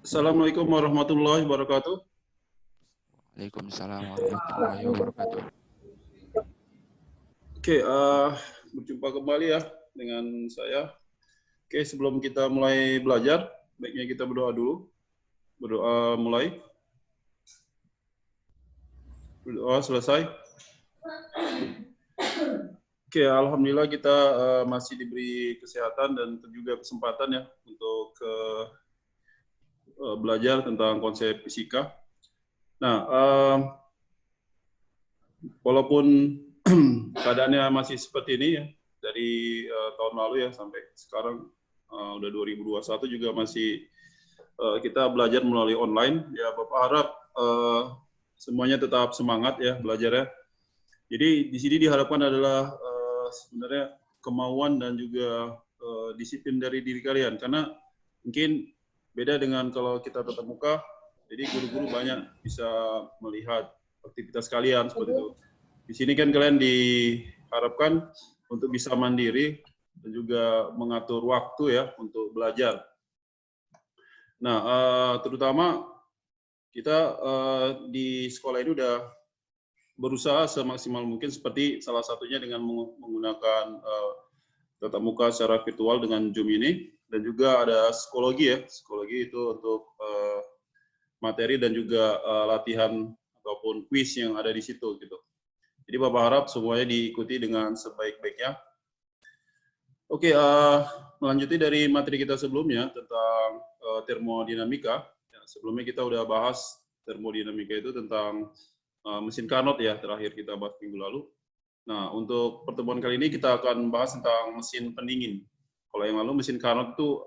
Assalamualaikum warahmatullahi wabarakatuh. Waalaikumsalam warahmatullahi wabarakatuh. Oke, berjumpa kembali ya dengan saya. Oke, sebelum kita mulai belajar, baiknya kita berdoa dulu. Berdoa mulai. Berdoa selesai. Oke, alhamdulillah kita masih diberi kesehatan dan juga kesempatan ya untuk belajar tentang konsep fisika. Nah, walaupun keadaannya masih seperti ini ya, dari tahun lalu ya sampai sekarang udah 2021 juga masih kita belajar melalui online. Ya, Bapak harap semuanya tetap semangat ya belajarnya. Jadi di sini diharapkan adalah sebenarnya kemauan dan juga disiplin dari diri kalian, karena mungkin beda dengan kalau kita tatap muka. Jadi guru-guru banyak bisa melihat aktivitas kalian seperti itu. Di sini kan kalian diharapkan untuk bisa mandiri dan juga mengatur waktu ya untuk belajar. Nah, terutama kita di sekolah ini udah berusaha semaksimal mungkin, seperti salah satunya dengan menggunakan tatap muka secara virtual dengan Zoom ini, dan juga ada psikologi ya. Psikologi itu untuk materi dan juga latihan ataupun kuis yang ada di situ gitu. Jadi Bapak harap semuanya diikuti dengan sebaik-baiknya. Oke, melanjuti dari materi kita sebelumnya tentang termodinamika. Ya, sebelumnya kita udah bahas termodinamika itu tentang mesin Carnot ya, terakhir kita bahas minggu lalu. Nah, untuk pertemuan kali ini kita akan bahas tentang mesin pendingin. Kalau yang lalu mesin Carnot itu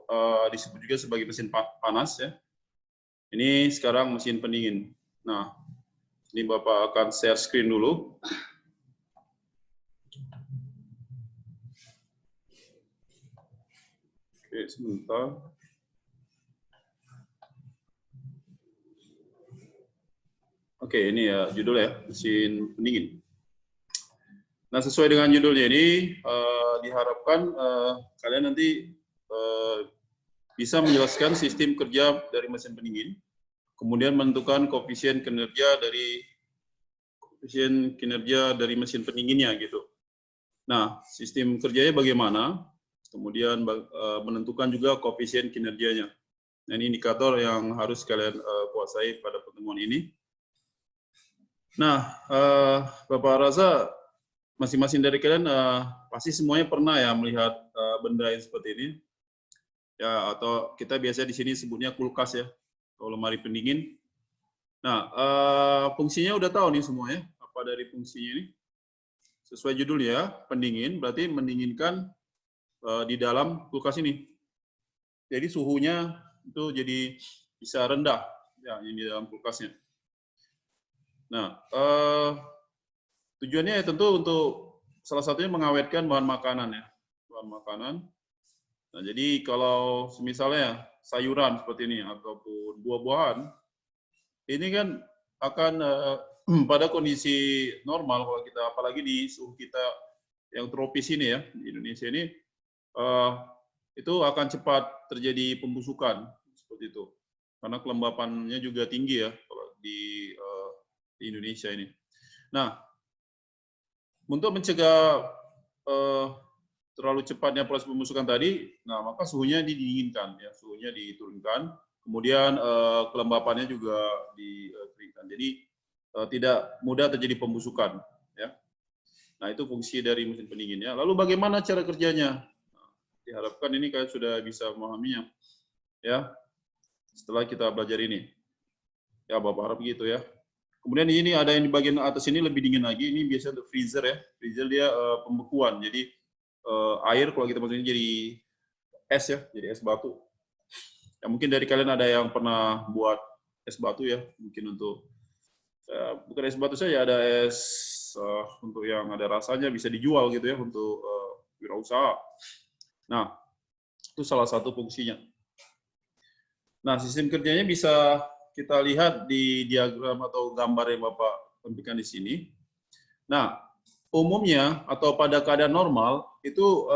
disebut juga sebagai mesin panas ya. Ini sekarang mesin pendingin. Nah, ini Bapak akan share screen dulu. Oke, sebentar. Oke, ini ya judul ya, mesin pendingin. Nah, sesuai dengan judulnya ini, diharapkan kalian nanti bisa menjelaskan sistem kerja dari mesin pendingin, kemudian menentukan koefisien kinerja dari mesin pendinginnya gitu. Nah, sistem kerjanya bagaimana, kemudian menentukan juga koefisien kinerjanya. Nah, ini indikator yang harus kalian kuasai pada pertemuan ini. Nah, Bapak rasa masing-masing dari kalian pasti semuanya pernah ya melihat benda yang seperti ini. Ya, atau kita biasa di sini sebutnya kulkas ya, atau lemari pendingin. Nah, fungsinya udah tahu nih semua ya, apa dari fungsinya ini. Sesuai judulnya ya, pendingin berarti mendinginkan di dalam kulkas ini. Jadi suhunya itu jadi bisa rendah ya yang di dalam kulkasnya. Nah, tujuannya ya tentu untuk salah satunya mengawetkan bahan makanan ya, bahan makanan. Nah, jadi kalau misalnya sayuran seperti ini ataupun buah-buahan, ini kan akan pada kondisi normal kalau kita, apalagi di suhu kita yang tropis ini ya, di Indonesia ini, itu akan cepat terjadi pembusukan seperti itu. Karena kelembapannya juga tinggi ya kalau di Indonesia ini. Nah, untuk mencegah terlalu cepatnya proses pembusukan tadi, nah maka suhunya didinginkan ya, suhunya diturunkan, kemudian kelembapannya juga dikeringkan. Jadi tidak mudah terjadi pembusukan ya. Nah, itu fungsi dari mesin pendinginnya. Lalu bagaimana cara kerjanya? Nah, diharapkan ini kalian sudah bisa memahaminya ya setelah kita belajar ini. Ya, Bapak harap gitu ya. Kemudian ini ada yang di bagian atas ini lebih dingin lagi. Ini biasanya untuk freezer ya. Freezer dia pembekuan. Jadi air kalau kita masukin jadi es ya, jadi es batu. Ya, mungkin dari kalian ada yang pernah buat es batu ya, mungkin untuk bukan es batu saja, ada es untuk yang ada rasanya bisa dijual gitu ya untuk wirausaha. Nah, itu salah satu fungsinya. Nah, sistem kerjanya bisa kita lihat di diagram atau gambar yang Bapak tampilkan di sini. Nah, umumnya atau pada keadaan normal itu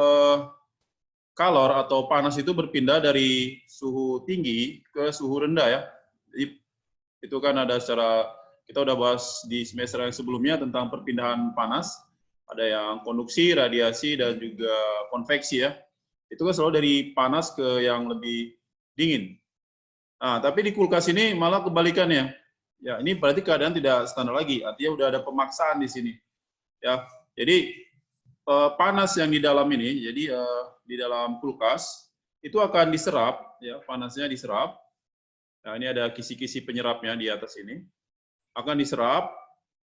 kalor atau panas itu berpindah dari suhu tinggi ke suhu rendah ya. Jadi itu kan ada secara, kita udah bahas di semester yang sebelumnya tentang perpindahan panas. Ada yang konduksi, radiasi, dan juga konveksi ya. Itu kan selalu dari panas ke yang lebih dingin. Nah, tapi di kulkas ini malah kebalikannya. Ya, ini berarti keadaan tidak standar lagi. Artinya udah ada pemaksaan di sini. Ya, jadi panas yang di dalam ini, jadi di dalam kulkas itu akan diserap, ya panasnya diserap. Nah, ini ada kisi-kisi penyerapnya di atas ini. Akan diserap,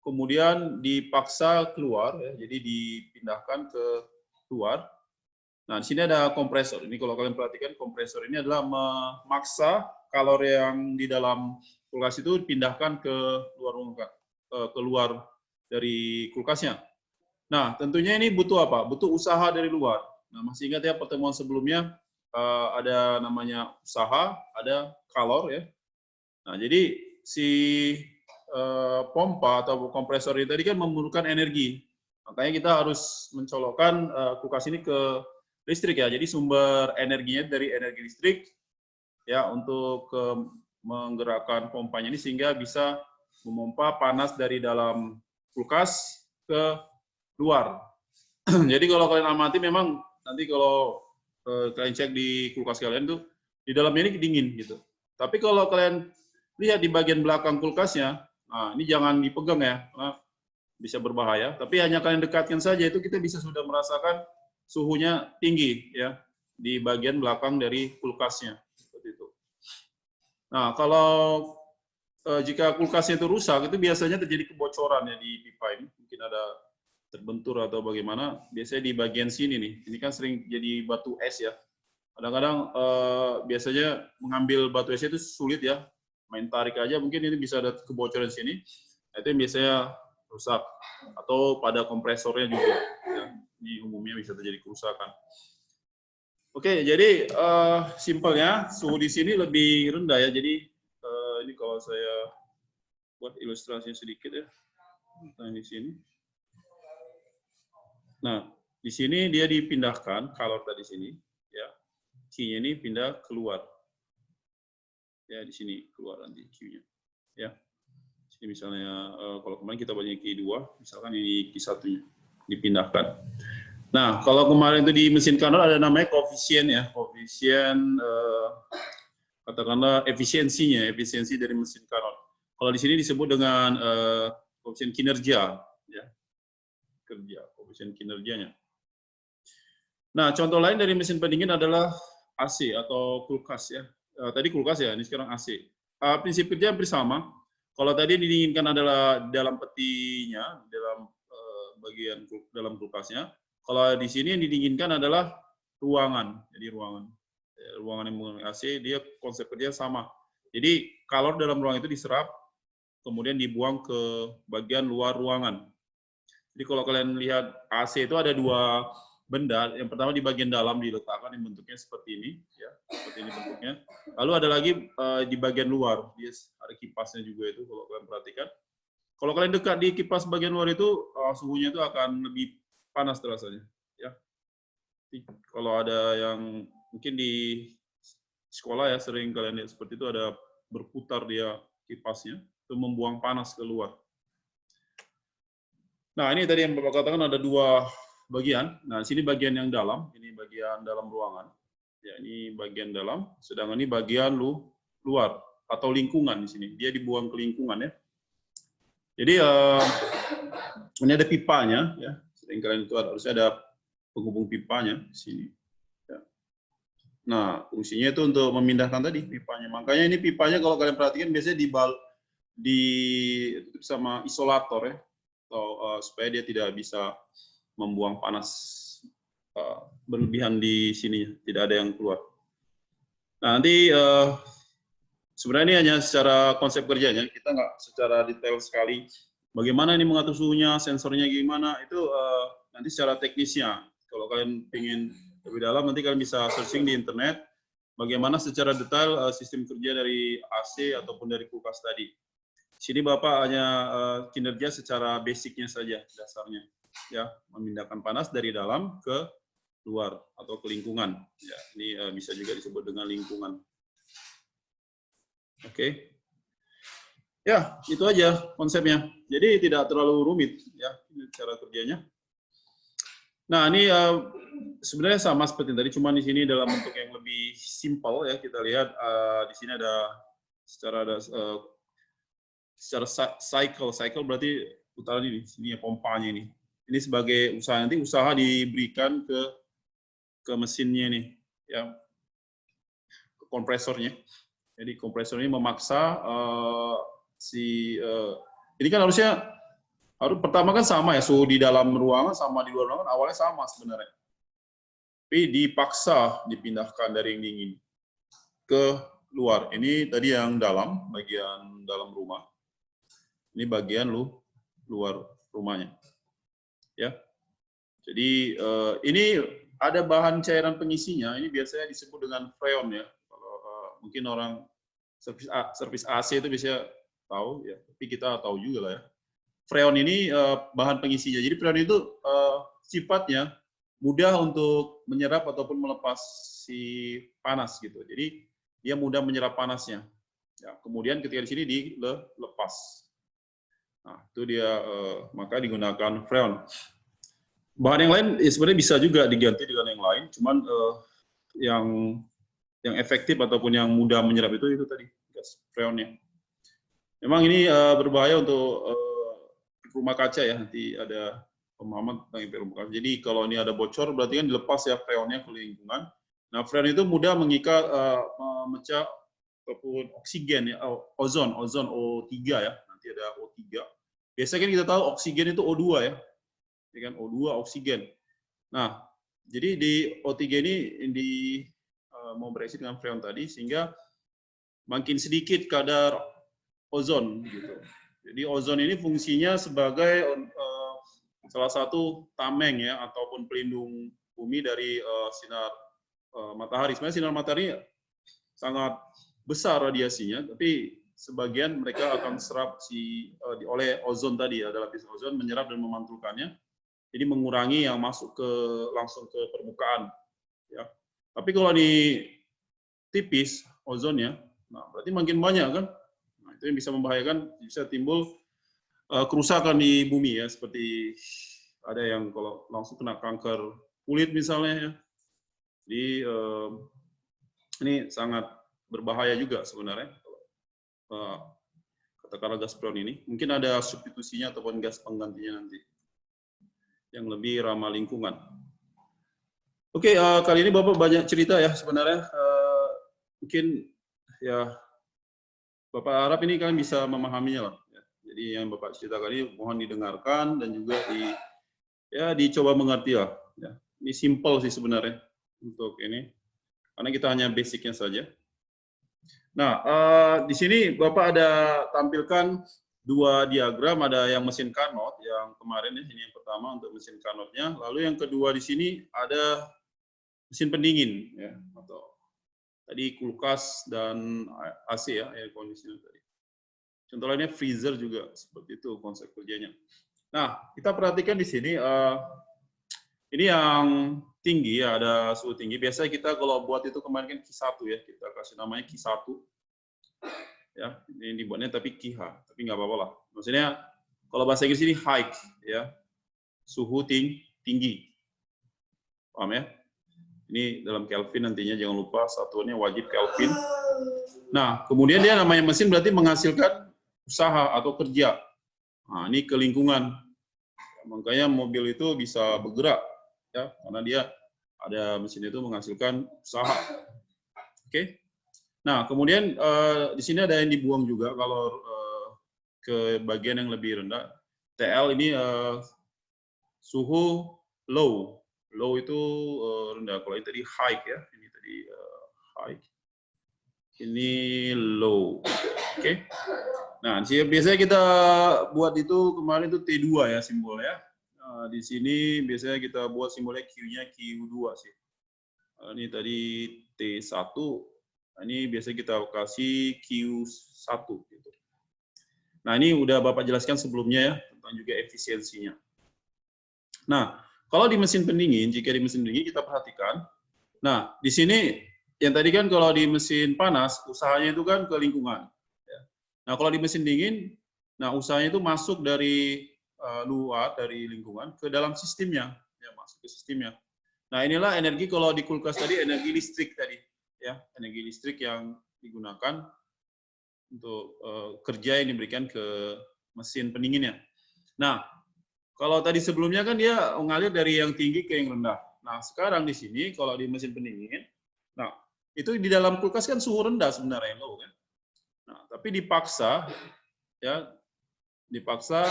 kemudian dipaksa keluar, ya, jadi dipindahkan ke luar. Nah, di sini ada kompresor. Ini kalau kalian perhatikan, kompresor ini adalah memaksa kalor yang di dalam kulkas itu dipindahkan ke luar dari kulkasnya. Nah, tentunya ini butuh apa? Butuh usaha dari luar. Nah, masih ingat ya pertemuan sebelumnya ada namanya usaha, ada kalor ya. Nah, jadi si pompa atau kompresor ini tadi kan memerlukan energi. Makanya kita harus mencolokkan kulkas ini ke listrik ya. Jadi sumber energinya dari energi listrik ya untuk menggerakkan pompanya ini sehingga bisa memompa panas dari dalam kulkas ke luar. Jadi kalau kalian amati memang nanti kalau kalian cek di kulkas kalian tuh di dalamnya ini dingin gitu. Tapi kalau kalian lihat di bagian belakang kulkasnya, nah ini jangan dipegang ya, karena bisa berbahaya. Tapi hanya kalian dekatkan saja itu kita bisa sudah merasakan suhunya tinggi ya di bagian belakang dari kulkasnya. Seperti itu. Nah kalau jika kulkasnya itu rusak itu biasanya terjadi kebocoran ya di pipa ini. Mungkin ada terbentur atau bagaimana, biasanya di bagian sini nih. Ini kan sering jadi batu es ya. Kadang-kadang biasanya mengambil batu es itu sulit ya. Main tarik aja mungkin ini bisa ada kebocoran sini. Itu yang biasanya rusak. Atau pada kompresornya juga. Ya. Ini umumnya bisa terjadi kerusakan. Oke, jadi simpelnya suhu di sini lebih rendah ya. Jadi ini kalau saya buat ilustrasinya sedikit ya. Nah, di sini. Nah, di sini dia dipindahkan kalor tadi sini, ya. Q-nya ini pindah keluar. Ya, di sini keluar nanti Q-nya. Ya. Jadi misalnya kalau kemarin kita banyak Q2, misalkan ini Q1-nya dipindahkan. Nah, kalau kemarin itu di mesin Carnot ada namanya koefisien ya, koefisien katakanlah efisiensi dari mesin Carnot. Kalau di sini disebut dengan koefisien kinerja, ya. Koefisien kinerjanya. Nah, contoh lain dari mesin pendingin adalah AC atau kulkas ya. Tadi kulkas ya, ini sekarang AC. Prinsip kerja hampir sama. Kalau tadi didinginkan adalah dalam petinya, dalam bagian dalam kulkasnya. Kalau di sini yang didinginkan adalah ruangan. Jadi ruangan yang menggunakan AC, dia konsep kerja sama. Jadi kalor dalam ruangan itu diserap, kemudian dibuang ke bagian luar ruangan. Jadi kalau kalian lihat AC itu ada dua benda. Yang pertama di bagian dalam diletakkan yang bentuknya seperti ini, ya, seperti ini bentuknya. Lalu ada lagi di bagian luar, dia ada kipasnya juga itu kalau kalian perhatikan. Kalau kalian dekat di kipas bagian luar itu suhunya itu akan lebih panas terasanya, ya. Kalau ada yang mungkin di sekolah ya sering kalian lihat seperti itu ada berputar dia kipasnya itu membuang panas keluar. Nah, ini tadi yang Bapak katakan ada dua bagian. Nah, sini bagian yang dalam, ini bagian dalam ruangan. Ya, ini bagian dalam, sedangkan ini bagian luar atau lingkungan di sini. Dia dibuang ke lingkungan ya. Jadi ini ada pipanya ya. Sering kalian itu harusnya ada penghubung pipanya di sini. Ya. Nah, fungsinya itu untuk memindahkan tadi pipanya. Makanya ini pipanya kalau kalian perhatikan biasanya ditutup sama isolator ya. Atau supaya dia tidak bisa membuang panas berlebihan di sini, tidak ada yang keluar. Nah, nanti sebenarnya ini hanya secara konsep kerjanya, kita nggak secara detail sekali bagaimana ini mengatur suhunya, sensornya gimana, itu nanti secara teknisnya. Kalau kalian ingin lebih dalam, nanti kalian bisa searching di internet bagaimana secara detail sistem kerja dari AC ataupun dari kulkas tadi. Sini Bapak hanya kinerja secara basicnya saja, dasarnya, ya, memindahkan panas dari dalam ke luar atau ke lingkungan. Ya, ini bisa juga disebut dengan lingkungan. Oke. Ya, itu aja konsepnya. Jadi tidak terlalu rumit ya cara kerjanya. Nah, ini sebenarnya sama seperti tadi, cuma di sini dalam bentuk yang lebih simpel ya. Kita lihat di sini ada secara cycle berarti utara ini, sini ya pompanya ini. Ini sebagai usaha, nanti usaha diberikan ke mesinnya nih, ya, ke kompresornya. Jadi kompresor ini memaksa ini kan harus pertama kan sama ya, suhu di dalam ruangan sama di luar ruangan awalnya sama sebenarnya. Tapi dipaksa dipindahkan dari yang dingin ke luar. Ini tadi yang dalam, bagian dalam rumah. Ini bagian luar rumahnya. Ya. Jadi ini ada bahan cairan pengisinya. Ini biasanya disebut dengan freon ya. Kalau mungkin orang servis AC itu bisa tahu ya, tapi kita tahu juga lah ya. Freon ini bahan pengisinya. Jadi freon itu sifatnya mudah untuk menyerap ataupun melepas si panas gitu. Jadi dia mudah menyerap panasnya. Ya, kemudian ketika di sini dilepas. Nah, itu dia maka digunakan freon. Bahan yang lain ya sebenarnya bisa juga diganti dengan yang lain, cuman yang efektif ataupun yang mudah menyerap itu tadi gas freonnya. Memang ini berbahaya untuk rumah kaca ya, nanti ada pemahaman tentang rumah kaca. Jadi kalau ini ada bocor berarti kan dilepas ya freonnya ke lingkungan. Nah, freon itu mudah mengikat memecah ataupun oksigen ya, ozon O3 ya, nanti ada O3. Biasanya kan kita tahu oksigen itu O2 ya. Kan O2 oksigen. Nah, jadi di O3 ini mau bereaksi dengan freon tadi sehingga makin sedikit kadar ozon gitu. Jadi ozon ini fungsinya sebagai salah satu tameng ya ataupun pelindung bumi dari sinar matahari. Sebenarnya sinar matahari sangat besar radiasinya, tapi sebagian mereka akan serap oleh ozon tadi ya, ada lapis ozon menyerap dan memantulkannya. Jadi mengurangi yang masuk langsung ke permukaan. Ya. Tapi kalau di tipis ozonnya, nah berarti makin banyak kan. Nah, itu yang bisa membahayakan, bisa timbul kerusakan di bumi ya, seperti ada yang kalau langsung kena kanker kulit misalnya ya. Jadi ini sangat berbahaya juga sebenarnya. Katakanlah gas freon ini, mungkin ada substitusinya ataupun gas penggantinya nanti yang lebih ramah lingkungan. Oke, kali ini Bapak banyak cerita ya sebenarnya. Mungkin ya Bapak harap ini kalian bisa memahaminya lah. Ya. Jadi yang Bapak ceritakan ini mohon didengarkan dan juga dicoba mengerti lah. Ya. Ini simple sih sebenarnya untuk ini, karena kita hanya basicnya saja. Nah, di sini Bapak ada tampilkan dua diagram, ada yang mesin Carnot yang kemarin ya, ini yang pertama untuk mesin Carnotnya, lalu yang kedua di sini ada mesin pendingin ya, atau tadi kulkas dan AC ya, air conditioner tadi. Contoh lainnya freezer juga seperti itu konsep kerjanya. Nah, kita perhatikan di sini ini yang tinggi ya, ada suhu tinggi. Biasanya kita kalau buat itu kemarin kan Q1 ya, kita kasih namanya Q1. Ya, ini dibuatnya tapi QH, tapi nggak apa-apa lah. Maksudnya kalau bahasa Inggris ini high ya, suhu tinggi. Paham ya? Ini dalam Kelvin nantinya, jangan lupa satuannya wajib Kelvin. Nah, kemudian dia namanya mesin berarti menghasilkan usaha atau kerja. Nah, ini ke lingkungan. Makanya mobil itu bisa bergerak ya, karena dia ada mesin itu menghasilkan usaha. Oke. Nah, kemudian di sini ada yang dibuang juga kalau ke bagian yang lebih rendah. TL ini suhu low. Low itu rendah. Kalau ini tadi high ya. Ini tadi high. Ini low. Oke. Nah, biasanya kita buat itu kemarin itu T2 ya simbolnya. Di sini biasanya kita buat simbolnya Q-nya Q2 sih. Ini tadi T1. Nah, ini biasanya kita kasih Q1 gitu. Nah, ini udah Bapak jelaskan sebelumnya ya, tentang juga efisiensinya. Nah, Kalau di mesin pendingin, jika di mesin pendingin kita perhatikan, nah di sini yang tadi kan kalau di mesin panas usahanya itu kan ke lingkungan. Nah kalau di mesin dingin, nah usahanya itu masuk dari luar dari lingkungan ke dalam sistemnya, ya masuk ke sistemnya. Nah inilah energi kalau di kulkas tadi energi listrik tadi, ya energi listrik yang digunakan untuk kerja yang diberikan ke mesin pendinginnya. Nah kalau tadi sebelumnya kan dia mengalir dari yang tinggi ke yang rendah. Nah, sekarang di sini kalau di mesin pendingin, nah itu di dalam kulkas kan suhu rendah sebenarnya low kan. Nah, tapi dipaksa ya dipaksa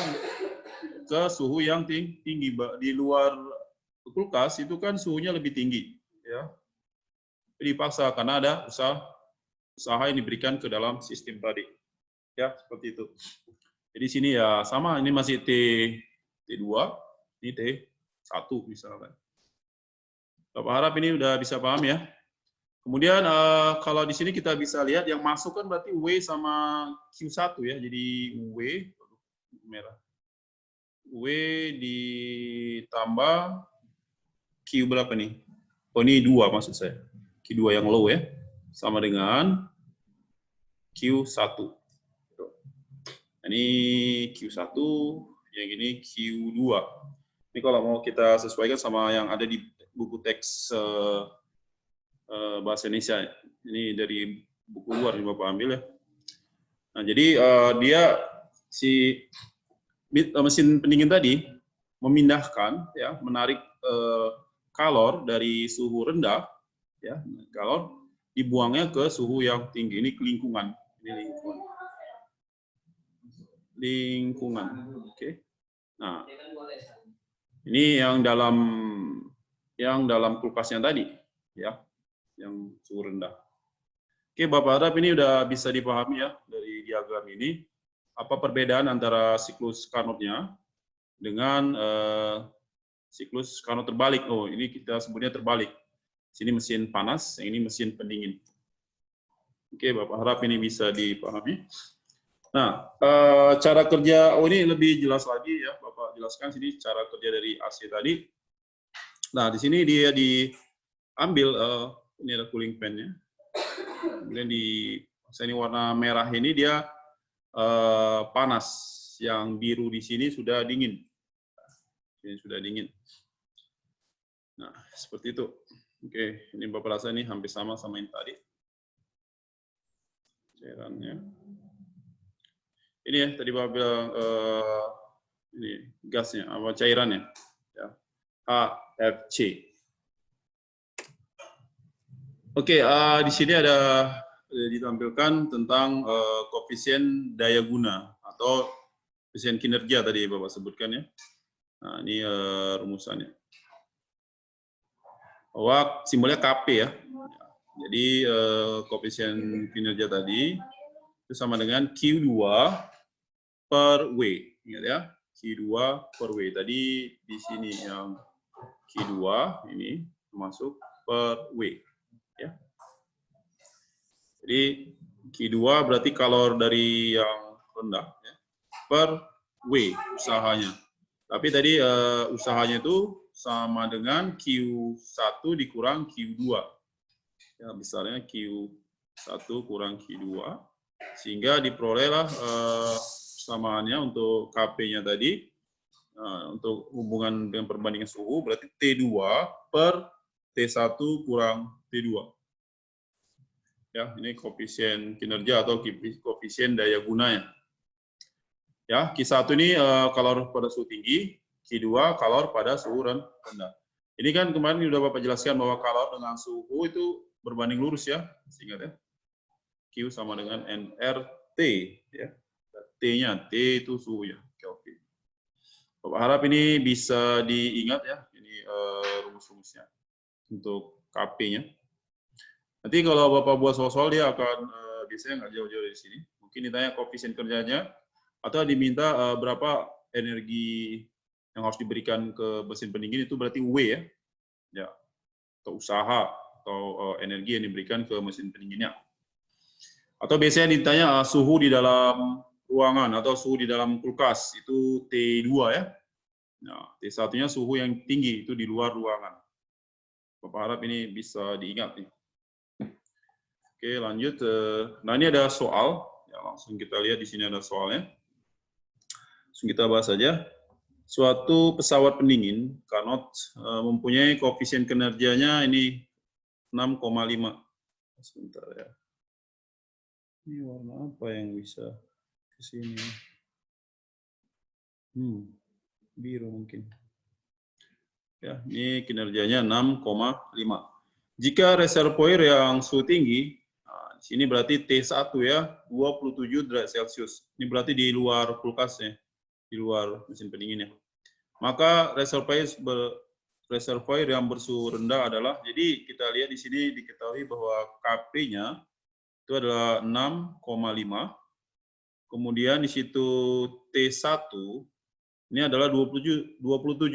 ke suhu yang tinggi di luar kulkas itu kan suhunya lebih tinggi ya. Dipaksa karena ada usaha yang diberikan ke dalam sistem tadi. Ya, seperti itu. Jadi sini ya sama ini masih T2, ini T1 misalkan. Bapak harap ini udah bisa paham ya. Kemudian kalau di sini kita bisa lihat yang masuk kan berarti W sama Q1 ya. Jadi W merah. W ditambah Q berapa nih? Oh ini 2 maksud saya. Q2 yang low ya. Sama dengan Q1. Ini Q1, yang ini Q2. Ini kalau mau kita sesuaikan sama yang ada di buku teks bahasa Indonesia. Ini dari buku luar yang Bapak ambil ya. Nah, jadi dia si mesin pendingin tadi memindahkan ya, menarik kalor dari suhu rendah ya, kalor dibuangnya ke suhu yang tinggi. Ini ke lingkungan. Ini lingkungan. Oke. Nah, ini yang dalam kulkasnya tadi, ya, yang suhu rendah. Oke, Bapak harap ini udah bisa dipahami ya dari diagram ini. Apa perbedaan antara siklus Carnot-nya dengan siklus Carnot terbalik? Oh, ini kita sebutnya terbalik. Sini mesin panas, yang ini mesin pendingin. Oke, Bapak harap ini bisa dipahami. Nah, cara kerja, oh ini lebih jelas lagi ya, Bapak jelaskan sini cara kerja dari AC tadi. Nah, di sini dia diambil, ini ada cooling fan-nya. Kemudian ini warna merah ini dia panas, yang biru di sini sudah dingin. Ini sudah dingin. Nah, seperti itu. Oke, ini Bapak rasa ini hampir sama yang tadi. Cairannya. Ini ya tadi Bapak bilang ini gasnya apa cairannya ya, HFC. Oke, di sini ada ditampilkan tentang koefisien daya guna atau koefisien kinerja tadi Bapak sebutkan ya. Nah, ini rumusannya. Bahwa simbolnya Kp ya. Jadi koefisien kinerja tadi itu sama dengan Q2 per W, ingat ya, Q2 per W. Tadi di sini yang Q2 ini masuk per W, ya. Jadi Q2 berarti kalor dari yang rendah, ya, per W usahanya. Tapi tadi usahanya itu sama dengan Q1 dikurang Q2. Ya, misalnya Q1 kurang Q2, sehingga diperolehlah samaannya untuk Kp-nya tadi, untuk hubungan dengan perbandingan suhu, berarti T2 per T1 kurang T2. Ya, ini koefisien kinerja atau koefisien daya gunanya. Ya, Q1 ini kalor pada suhu tinggi, Q2 kalor pada suhu rendah. Ini kan kemarin sudah Bapak jelaskan bahwa kalor dengan suhu itu berbanding lurus ya, ingat ya. Q sama dengan nRT ya. T-nya, T itu suhunya, Kelvin. Bapak harap ini bisa diingat ya, ini rumus-rumusnya untuk Kp-nya. Nanti kalau Bapak buat soal-soal dia akan biasanya nggak jauh-jauh dari sini. Mungkin ditanya koefisien kerjanya atau diminta berapa energi yang harus diberikan ke mesin pendingin, itu berarti W ya. Ya. Atau usaha atau energi yang diberikan ke mesin pendinginnya. Atau biasanya ditanya suhu di dalam ruangan atau suhu di dalam kulkas, itu T2 ya. Nah, T1-nya suhu yang tinggi, itu di luar ruangan. Bapak harap ini bisa diingat nih. Oke, lanjut. Nah, ini ada soal. Ya, langsung kita lihat di sini ada soalnya. Langsung kita bahas saja. Suatu pesawat pendingin, Carnot, mempunyai koefisien kinerjanya ini 6,5. Sebentar ya. Ini warna apa yang bisa ke sini? Biru mungkin. Ya, ini kinerjanya 6,5. Jika reservoir yang suhu tinggi, nah, di sini berarti T1 ya, 27 derajat Celcius. Ini berarti di luar kulkasnya, di luar mesin pendinginnya. Maka reservoir yang bersuhu rendah adalah, jadi kita lihat di sini diketahui bahwa Kp-nya itu adalah 6,5. Kemudian di situ T1 ini adalah 27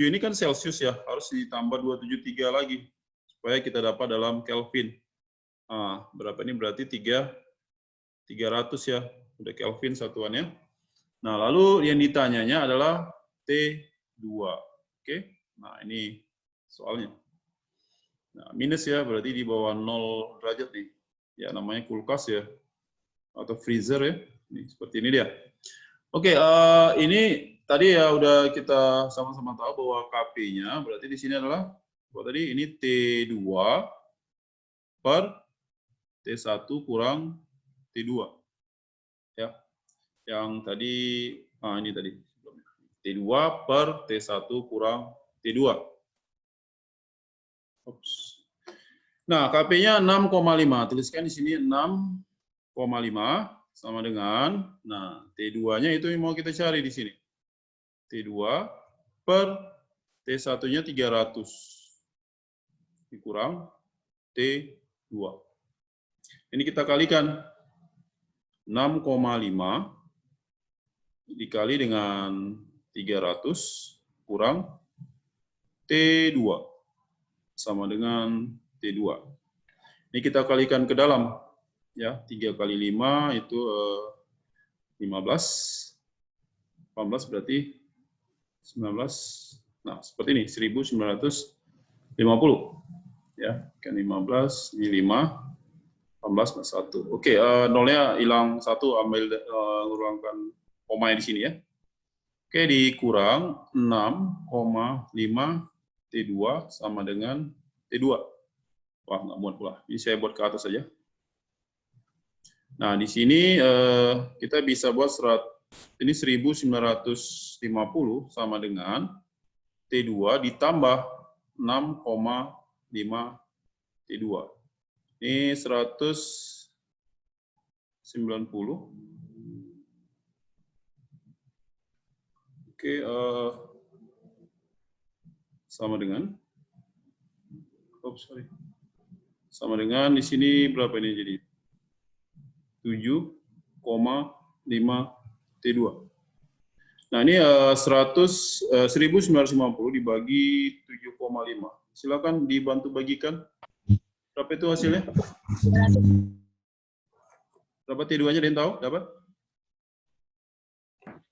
ini kan Celcius ya, harus ditambah 273 lagi supaya kita dapat dalam Kelvin. Nah, berapa ini berarti 300 ya, udah Kelvin satuannya. Nah, lalu yang ditanyanya adalah T2. Oke. Nah, ini soalnya. Nah, minus ya, berarti di bawah 0 derajat nih. Ya, namanya kulkas ya, atau freezer ya. Ini, seperti ini dia. Oke, ini tadi ya udah kita sama-sama tahu bahwa Kp-nya berarti di sini adalah tadi ini T2 per T1 kurang T2. Ya. Yang tadi ini tadi T2 per T1 kurang T2. Oops. Nah, Kp-nya 6,5. Tuliskan di sini 6,5 sama dengan, nah, T2-nya itu yang mau kita cari di sini. T2 per T1-nya 300 dikurang T2. Ini kita kalikan 6,5 dikali dengan 300 kurang T2 sama dengan T2. Ini kita kalikan ke dalam. Ya, 3 kali 5 itu 15. 18 berarti 19. Nah, seperti ini, 1950. Ya, kan 15, ini 5, 18 plus 1. Oke, nolnya hilang 1, ambil ngurangkan koma di sini ya. Oke, dikurang 6,5 T2 sama dengan T2. Wah, nggak muat pula. Ini saya buat ke atas saja. Nah, di sini kita bisa buat ini 1950 sama dengan T2 ditambah 6,5 T2. Ini 190. Oke, sama dengan, sama dengan di sini berapa ini jadi? 7,5 T2. Nah, ini 1950 dibagi 7,5. Silakan dibantu bagikan. Berapa itu hasilnya? Berapa T2-nya, ada yang tahu? Dapat?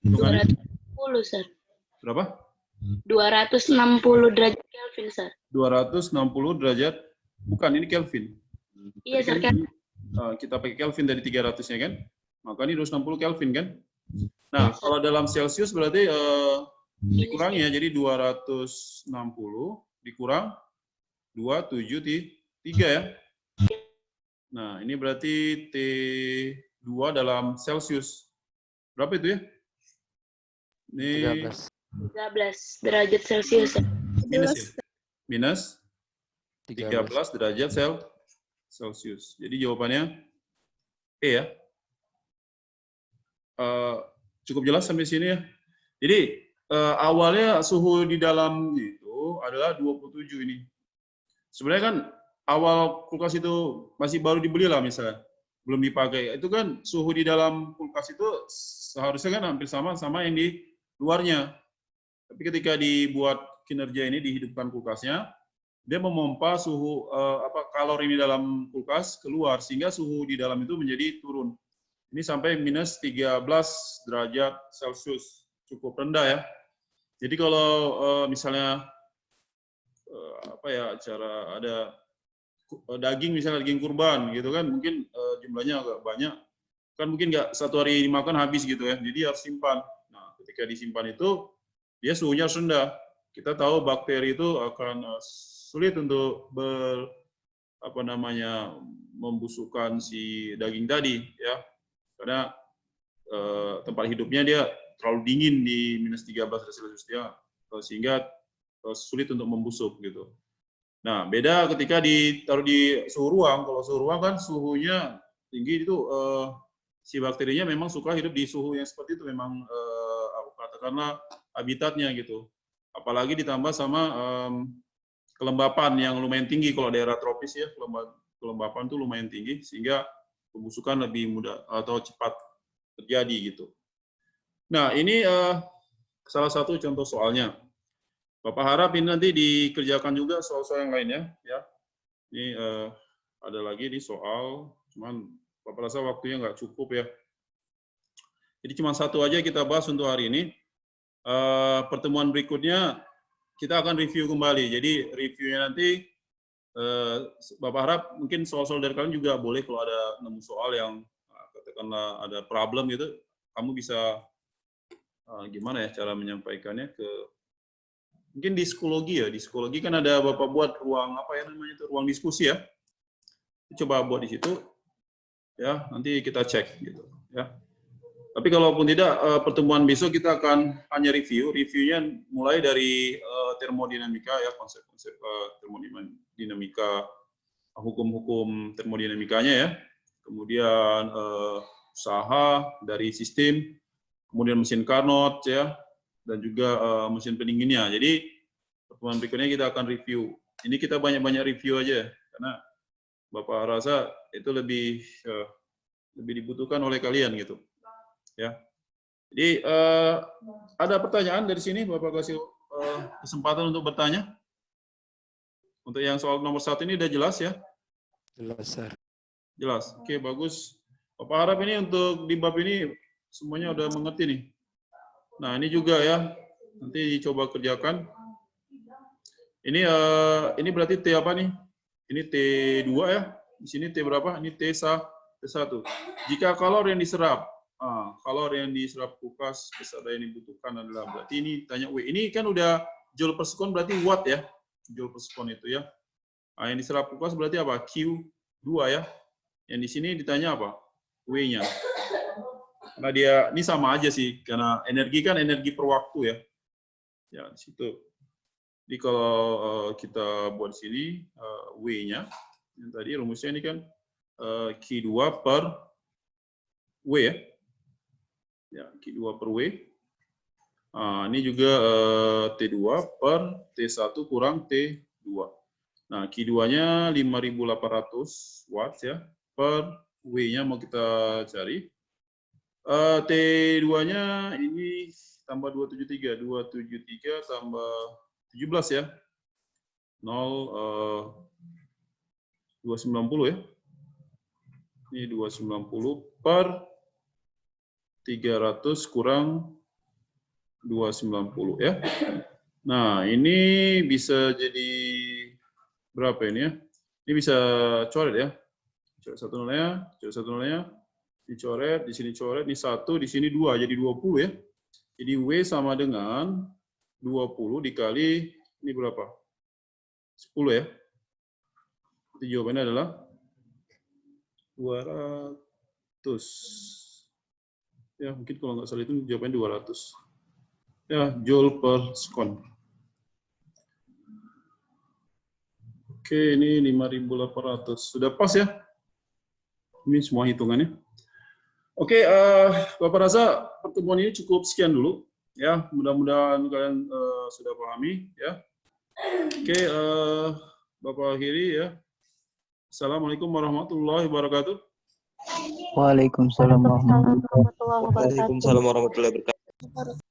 260, Sir. Berapa? 260 derajat Kelvin, Sir. 260 derajat. Bukan, ini Kelvin. Iya, Sir. Kan? Kita pakai Kelvin dari 300-nya kan? Maka ini 260 Kelvin kan? Nah, kalau dalam Celcius berarti dikurangi ya, jadi 260 dikurang 273 ya. Nah, ini berarti T2 dalam Celcius. Berapa itu ya? Ini 13 derajat Celcius. Minus ya? Minus 13 derajat Celcius. Jadi jawabannya E ya. Cukup jelas sampai sini ya. Jadi awalnya suhu di dalam itu adalah 27 ini. Sebenarnya kan awal kulkas itu masih baru dibeli lah misalnya, belum dipakai. Itu kan suhu di dalam kulkas itu seharusnya kan hampir sama yang di luarnya. Tapi ketika dibuat kinerja ini, dihidupkan kulkasnya, dia memompa suhu kalori di dalam kulkas keluar sehingga suhu di dalam itu menjadi turun. Ini sampai minus 13 derajat Celcius, cukup rendah ya. Jadi kalau misalnya apa ya, cara ada daging, misalnya daging kurban gitu kan, mungkin jumlahnya agak banyak, kan mungkin nggak satu hari dimakan habis gitu ya, jadi harus simpan. Nah, ketika disimpan itu dia suhunya harus rendah. Kita tahu bakteri itu akan sulit untuk membusukkan si daging tadi ya, karena tempat hidupnya dia terlalu dingin di -13 derajat Celcius ya, sehingga sulit untuk membusuk gitu. Nah, beda ketika ditaruh di suhu ruang. Kalau suhu ruang kan suhunya tinggi, itu si bakterinya memang suka hidup di suhu yang seperti itu, memang katakanlah habitatnya gitu. Apalagi ditambah sama kelembapan yang lumayan tinggi. Kalau daerah tropis ya, kelembapan itu lumayan tinggi, sehingga pembusukan lebih mudah atau cepat terjadi gitu. Nah, ini salah satu contoh soalnya. Bapak harap ini nanti dikerjakan juga soal-soal yang lainnya ya. Ini ada lagi di soal, cuman Bapak rasa waktunya nggak cukup ya. Jadi cuma satu aja kita bahas untuk hari ini. Pertemuan berikutnya kita akan review kembali. Jadi reviewnya nanti Bapak harap mungkin soal-soal dari kalian juga boleh, kalau ada nemu soal yang katakanlah ada problem gitu, kamu bisa gimana ya cara menyampaikannya ke, mungkin di psikologi ya. Di psikologi kan ada Bapak buat ruang apa ya namanya itu, ruang diskusi ya. Coba buat di situ ya, nanti kita cek gitu ya. Tapi kalaupun tidak, pertemuan besok kita akan hanya reviewnya mulai dari termodinamika ya, konsep-konsep termodinamika, hukum-hukum termodinamikanya ya, kemudian usaha dari sistem, kemudian mesin Carnot ya, dan juga mesin pendinginnya. Jadi pertemuan berikutnya kita akan review. Ini kita banyak-banyak review aja, karena Bapak rasa itu lebih dibutuhkan oleh kalian gitu. Ya. Jadi ada pertanyaan dari sini, Bapak kasih kesempatan untuk bertanya. Untuk yang soal nomor 1 ini udah jelas ya? Jelas, Sir. Jelas. Oke, bagus. Bapak harap ini untuk di bab ini semuanya udah mengerti nih. Nah, ini juga ya, nanti dicoba kerjakan. Ini berarti T apa nih? Ini T2 ya. Di sini T berapa? Ini T1. Jika kalor yang diserap, kalor yang diserap kulkas beserta yang dibutuhkan adalah, berarti ini tanya W. Ini kan udah joule per sekon, berarti watt ya. Joule per sekon itu ya. Nah, yang diserap kulkas berarti apa? Q2 ya. Yang di sini ditanya apa? W-nya. Karena dia ini sama aja sih, karena energi kan energi per waktu ya. Ya, di situ. Jadi kalau kita buat di sini W-nya, yang tadi rumusnya ini kan Q2 per W ya. Ya, Q2 per W. Nah, ini juga T2 per T1 kurang T2. Nah, Q2-nya 5.800 watt ya, per W-nya mau kita cari. T2-nya ini tambah 273 tambah 17 ya. 290 ya. Ini 290 per 300 kurang 290 ya. Nah, ini bisa jadi berapa ini ya? Ini bisa coret ya. Coret satu nolnya, dicoret, di sini coret, ini 1, di sini 2, jadi 20 ya. Jadi W sama dengan 20 dikali, ini berapa? 10 ya. Jadi jawabannya adalah 200. Ya, mungkin kalau nggak salah itu jawabannya 200. Ya, joule per sekon. Oke, ini 5.800. Sudah pas ya? Ini semua hitungannya. Oke, Bapak rasa pertemuan ini cukup sekian dulu. Ya, mudah-mudahan kalian sudah pahami. Ya. Oke, Bapak akhiri ya. Assalamualaikum warahmatullahi wabarakatuh. Waalaikumsalam warahmatullahi wabarakatuh. Waalaikumsalam warahmatullahi wabarakatuh.